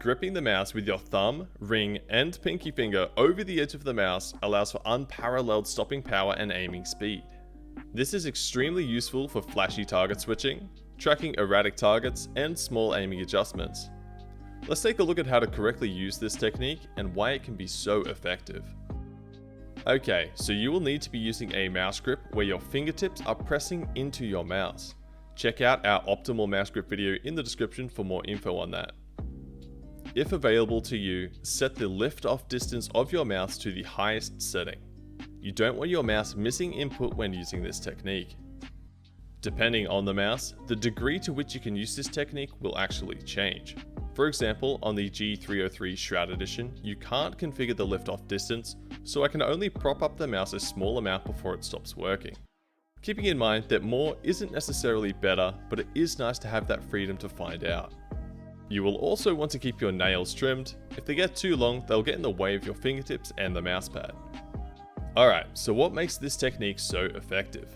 gripping the mouse with your thumb, ring, and pinky finger over the edge of the mouse allows for unparalleled stopping power and aiming speed. This is extremely useful for flashy target switching, tracking erratic targets, and small aiming adjustments. Let's take a look at how to correctly use this technique and why it can be so effective. Okay, so you will need to be using a mouse grip where your fingertips are pressing into your mouse. Check out our optimal mouse grip video in the description for more info on that. If available to you, set the lift-off distance of your mouse to the highest setting. You don't want your mouse missing input when using this technique. Depending on the mouse, the degree to which you can use this technique will actually change. For example, on the G303 Shroud Edition, you can't configure the lift-off distance, so I can only prop up the mouse a small amount before it stops working. Keeping in mind that more isn't necessarily better, but it is nice to have that freedom to find out. You will also want to keep your nails trimmed. If they get too long, they'll get in the way of your fingertips and the mousepad. Alright, so what makes this technique so effective?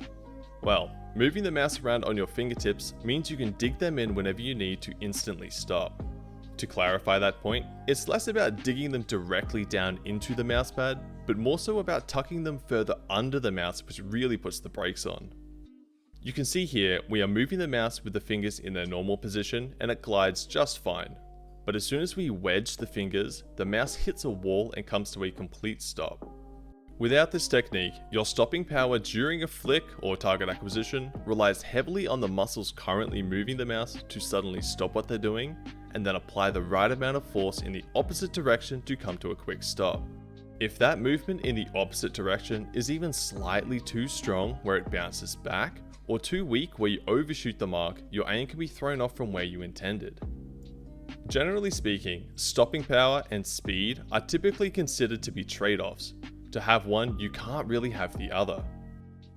Well, moving the mouse around on your fingertips means you can dig them in whenever you need to instantly stop. To clarify that point, it's less about digging them directly down into the mousepad, but more so about tucking them further under the mouse, which really puts the brakes on. You can see here, we are moving the mouse with the fingers in their normal position and it glides just fine. But as soon as we wedge the fingers, the mouse hits a wall and comes to a complete stop. Without this technique, your stopping power during a flick or target acquisition relies heavily on the muscles currently moving the mouse to suddenly stop what they're doing and then apply the right amount of force in the opposite direction to come to a quick stop. If that movement in the opposite direction is even slightly too strong where it bounces back, or too weak where you overshoot the mark, your aim can be thrown off from where you intended. Generally speaking, stopping power and speed are typically considered to be trade-offs. To have one, you can't really have the other.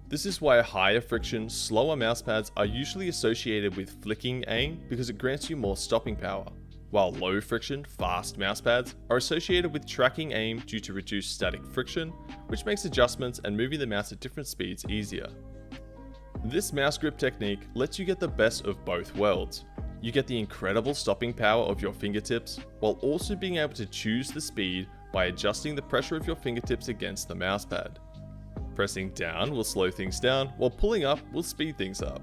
This is why higher friction, slower mousepads are usually associated with flicking aim because it grants you more stopping power, while low friction, fast mousepads are associated with tracking aim due to reduced static friction, which makes adjustments and moving the mouse at different speeds easier. This mouse grip technique lets you get the best of both worlds. You get the incredible stopping power of your fingertips, while also being able to choose the speed by adjusting the pressure of your fingertips against the mousepad. Pressing down will slow things down, while pulling up will speed things up.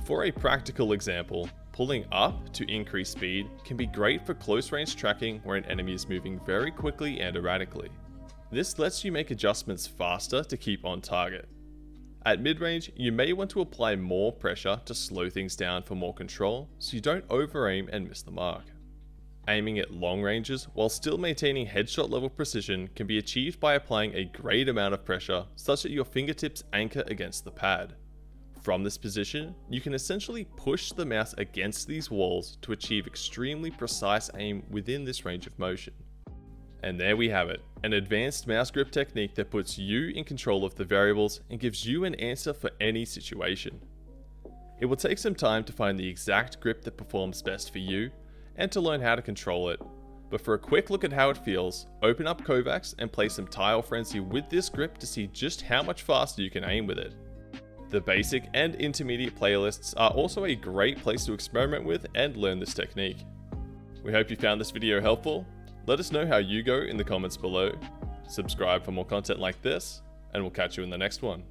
For a practical example, pulling up to increase speed can be great for close range tracking where an enemy is moving very quickly and erratically. This lets you make adjustments faster to keep on target. At mid-range, you may want to apply more pressure to slow things down for more control, so you don't over-aim and miss the mark. Aiming at long ranges while still maintaining headshot level precision can be achieved by applying a great amount of pressure such that your fingertips anchor against the pad. From this position, you can essentially push the mouse against these walls to achieve extremely precise aim within this range of motion. And there we have it, an advanced mouse grip technique that puts you in control of the variables and gives you an answer for any situation. It will take some time to find the exact grip that performs best for you and to learn how to control it, but for a quick look at how it feels, open up KovaaKs and play some Tile Frenzy with this grip to see just how much faster you can aim with it. The basic and intermediate playlists are also a great place to experiment with and learn this technique. We hope you found this video helpful. Let us know how you go in the comments below. Subscribe for more content like this, and we'll catch you in the next one.